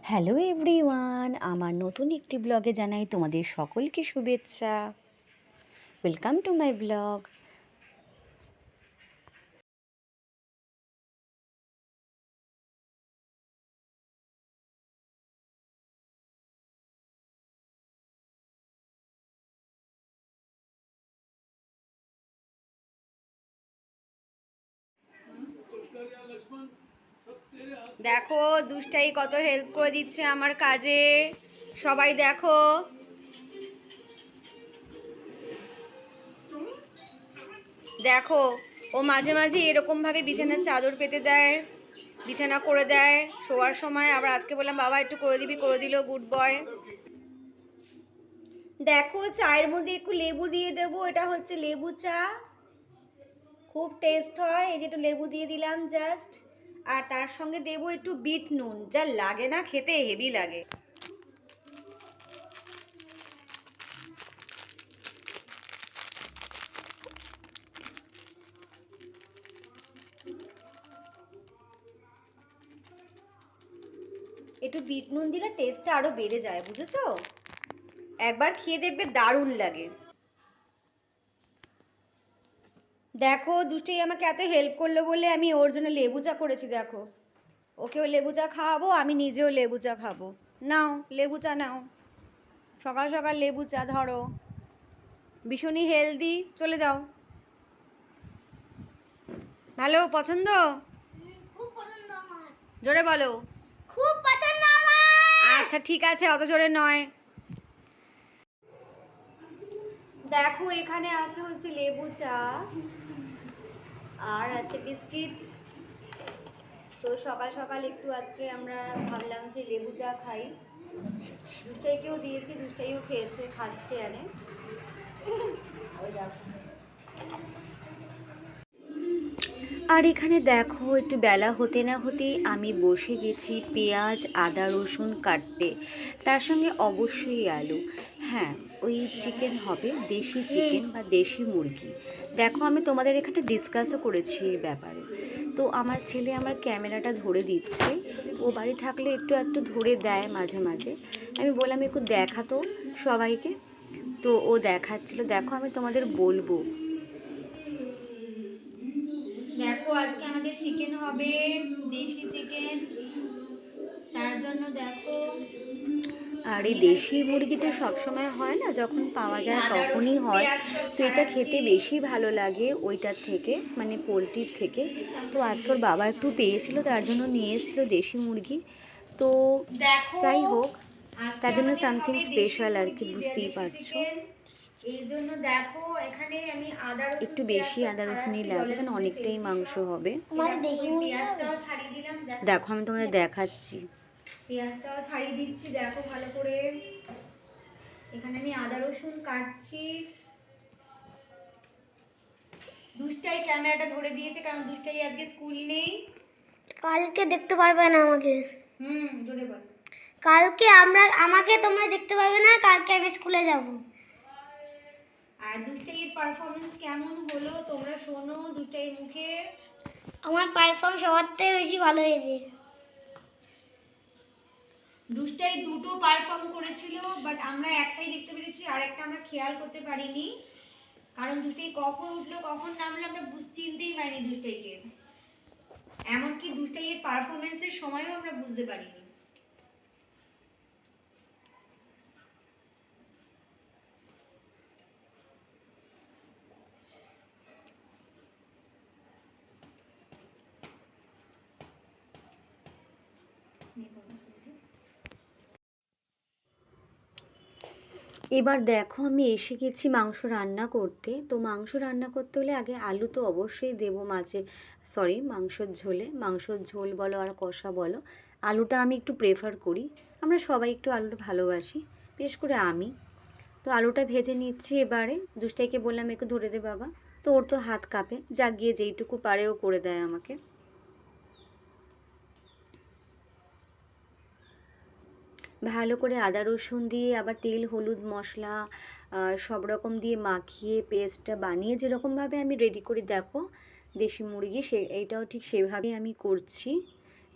Hello everyone, আমার নতুন একটি ব্লগে জানাই তোমাদের সকলকে শুভেচ্ছা। Welcome to my blog. দেখো দুষ্টাই কত হেল্প করে দিচ্ছে আমার কাজে, সবাই দেখো। দেখো ও মাঝে মাঝে এরকমভাবে বিছানার চাদর পেতে দেয়, বিছানা করে দেয় শোয়ার সময়। আবার আজকে বললাম বাবা একটু করে দিবি, করে দিল, গুড বয়। দেখো চায়ের মধ্যে একটু লেবু দিয়ে দেবো, এটা হচ্ছে লেবু চা, খুব টেস্ট হয়। এই যে একটু লেবু দিয়ে দিলাম জাস্ট, আর তার সঙ্গে দেবো একটু বিট নুন, যা লাগে না খেতে, হেভি লাগে। একটু বিট নুন দিলে টেস্টটা আরো বেড়ে যায়, বুঝেছো? একবার খেয়ে দেখবে দারুণ লাগে। দেখো দুষ্টি আমাকে এত হেল্প করলো বলে আমি ওর জন্য লেবু চা করেছি। দেখো ওকেও লেবু চা খাওয়াবো, আমি নিজেও লেবু চা খাবো। নাও লেবু চা নাও, সকাল সকাল লেবু চা ধরো, ভীষণই হেলদি। চলে যাও। ভালো পছন্দ? খুব পছন্দ আমার। জোরে বলো। খুব পছন্দ আমার। আচ্ছা ঠিক আছে, অত জোরে নয়। দেখো এখানে আছে হচ্ছে লেবু চা আর আছে বিস্কিট। তো সকাল সকাল একটু আজকে আমরা ভাবলাম যে লেবু চা খাই। দুষ্টাইকেও দিয়েছি, দুষ্টাইও খেয়েছে, খাচ্ছে আনে। ওই দেখো। আর এখানে দেখো একটু বেলা হতে না হতেই আমি বসে গেছি পেঁয়াজ আদা রসুন কাটতে, তার সঙ্গে অবশ্যই আলু। হ্যাঁ, ওই চিকেন হবে, দেশি চিকেন বা দেশি মুরগি। দেখো আমি তোমাদের এখানে ডিসকাসও করেছি এই ব্যাপারে। তো আমার ছেলে আমার ক্যামেরাটা ধরে দিচ্ছে, ও বাড়ি থাকলে একটু একটু ধরে দেয় মাঝে মাঝে। আমি বললাম একটু দেখাতো সবাইকে, তো ও দেখাচ্ছিল। দেখো আমি তোমাদের বলবো। দেখো আজকে আমাদের চিকেন হবে, দেশি চিকেন। তার জন্য দেখো, আর এই দেশি মুরগি তো সবসময় হয় না, যখন পাওয়া যায় তখনই হয়। তো এটা খেতে বেশি ভালো লাগে ওইটার থেকে, মানে পোলট্রির থেকে। তো আজকে ওর বাবা একটু পেয়েছিল, তার জন্য নিয়ে এসেছিলো দেশি মুরগি। তো যাই হোক, তার জন্য সামথিং স্পেশাল আর কি, বুঝতেই পারছো। এই জন্য দেখো এখানে আমি একটু বেশি আদা রসুনই লাগবে, কারণ অনেকটাই মাংস হবে। পেঁয়াজটাও ছাড়িয়ে দিলাম, দেখো আমি তোমাদের দেখাচ্ছি। পেঁয়াজটাও ছাড়িয়ে দিচ্ছি, দেখো ভালো করে। এখানে আমি আদা রসুন কাটছি। দুষ্টাই ক্যামেরাটা ধরে দিয়েছে, কারণ দুষ্টাই আজকে স্কুল নেই। কালকে দেখতে পারবে না আমাকে। জোরে বল। কালকে আমাকে তোমরা দেখতে পারবে না, কালকে আমি স্কুলে যাব। আর দুষ্টাইয়ের পারফরমেন্স কেমন হলো তোমরা শোনো দুষ্টাইয়ের মুখে। আমার পারফর্ম সবার থেকে বেশি ভালো হয়েছে। দুষ্টাই দুটো পারফর্ম করেছিল, বাট আমরা একটাই দেখতে পেরেছি, আর একটা আমরা খেয়াল করতে পারিনি। কারণ দুষ্টাই কখন উঠলো কখন নামলো আমরা চিনতেই পারিনি দুষ্টাইকে। এমনকি দুষ্টাইয়ের পারফরমেন্সের সময়ও আমরা বুঝতে পারিনি। এবার দেখো আমি এসে গেছি মাংস রান্না করতে। তো মাংস রান্না করতে হলে আগে আলু তো অবশ্যই দেবো মাছে, সরি মাংসর ঝোলে। মাংসর ঝোল বলো আর কষা বলো, আলুটা আমি একটু প্রেফার করি। আমরা সবাই একটু আলুটা ভালোবাসি, বিশেষ করে আমি। তো আলুটা ভেজে নিচ্ছি এবারে। দুষ্টাইকে বললাম একটু ধরে দে বাবা, তো ওর তো হাত কাঁপে, যা গিয়ে যেইটুকু পারে ও করে দেয় আমাকে। ভালো করে আদা রসুন দিয়ে আবার তেল হলুদ মশলা সব রকম দিয়ে মাখিয়ে পেস্টটা বানিয়ে যেরকমভাবে আমি রেডি করি, দেখো দেশি মুরগি এইটাও ঠিক সেভাবেই আমি করছি।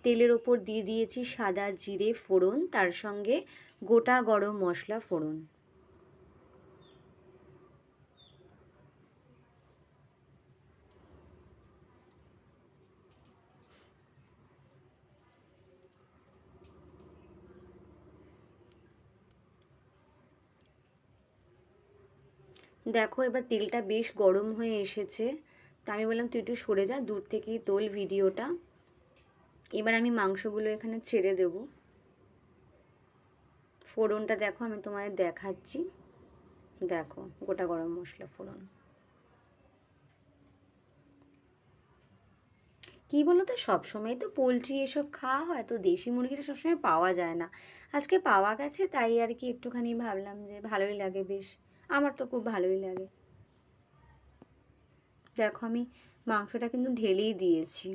তেলের ওপর দিয়ে দিয়েছি সাদা জিরে ফোড়ন, তার সঙ্গে গোটা গরম মশলা ফোড়ন। দেখো এবার তেলটা বেশ গরম হয়ে এসেছে, তো আমি বললাম তুই একটু সরে যা, দূর থেকেই তোল ভিডিওটা। এবার আমি মাংসগুলো এখানে ছেড়ে দেব। ফোড়নটা দেখো আমি তোমাদের দেখাচ্ছি, দেখো গোটা গরম মশলা ফোড়ন। কী বলো তো, সবসময় তো পোলট্রি এসব খাওয়া হয়, তো দেশি মুরগিটা সবসময় পাওয়া যায় না। আজকে পাওয়া গেছে, তাই আর কি একটুখানি ভাবলাম যে ভালোই লাগে বেশ, আমার তো খুব ভালোই লাগে। দেখো আমি মাংসটা কিন্তু ঢেলেই দিয়েছি।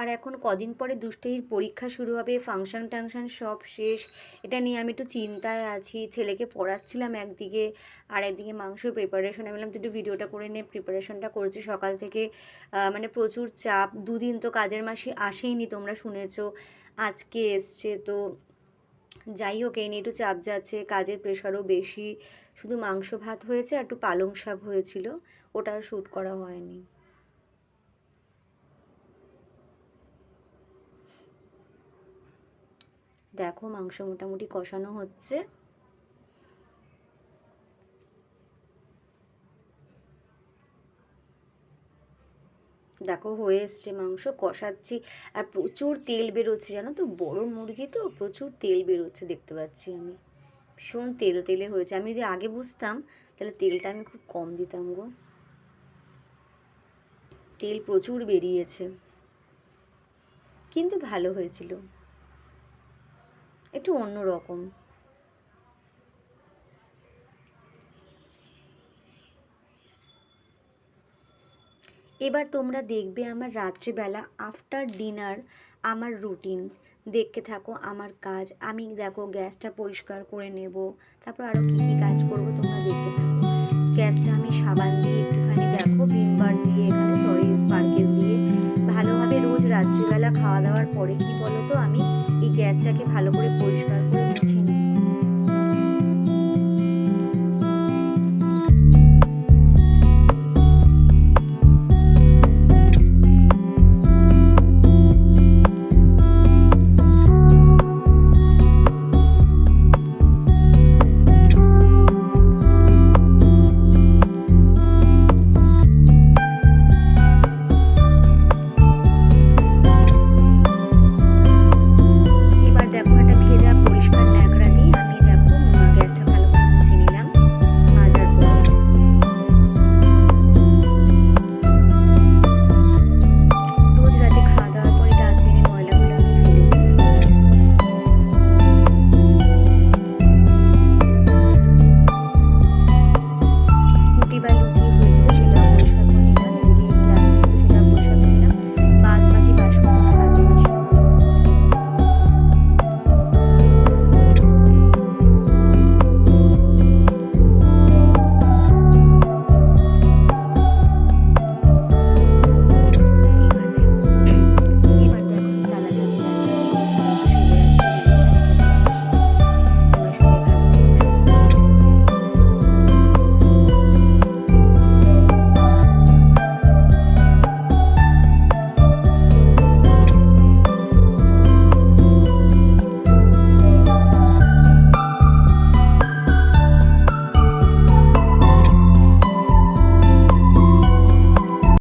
আর এখন কদিন পরে দুষ্টের পরীক্ষা শুরু হবে, ফাংশন টাংশন সব শেষ, এটা নিয়ে আমি একটু চিন্তায় আছি। ছেলেকে পড়াচ্ছিলাম একদিকে, আর একদিকে মাংসর প্রিপারেশন। আমি বললাম তুই একটু ভিডিওটা করে নে, প্রিপারেশনটা করেছি সকাল থেকে। মানে প্রচুর চাপ, দুদিন তো কাজের মাসে আসেইনি, তোমরা শুনেছো, আজকে এসছে। তো যাই হোক, এই নিয়ে একটু চাপ যাচ্ছে, কাজের প্রেশারও বেশি। শুধু মাংস ভাত হয়েছে আর একটু পালং শাক হয়েছিল, ওটা আর শ্যুট করা হয়নি। দেখো মাংস মোটামুটি কষানো হচ্ছে। দেখো হয়ে এসছে, মাংস কষাচ্ছি, আর প্রচুর তেল বেরোচ্ছে জানো তো, বড় মুরগি তো প্রচুর তেল বেরোচ্ছে দেখতে পাচ্ছি আমি, ভীষণ তেল তেলে হয়েছে। আমি যদি আগে বুঝতাম তাহলে তেলটা আমি খুব কম দিতাম গো, তেল প্রচুর বেরিয়েছে, কিন্তু ভালো হয়েছিল, একটু অন্য রকম। এবার তোমরা দেখবে আমার রাত্রিবেলা আফটার ডিনার আমার রুটিন, দেখতে থাকো আমার কাজ। আমি দেখো গ্যাসটা পরিষ্কার করে নেব, তারপর আরও কী কী কাজ করব তোমরা দেখতে থাকো। গ্যাসটা আমি সাবান দিয়ে একটুখানি দেখো ভিম বার দিয়ে, এখানে সরি স্পার্কেল দিয়ে ভালোভাবে রোজ রাত্রিবেলা খাওয়া দাওয়ার পরে কি বলো তো, আমি এই গ্যাসটাকে ভালো করে পরিষ্কার করে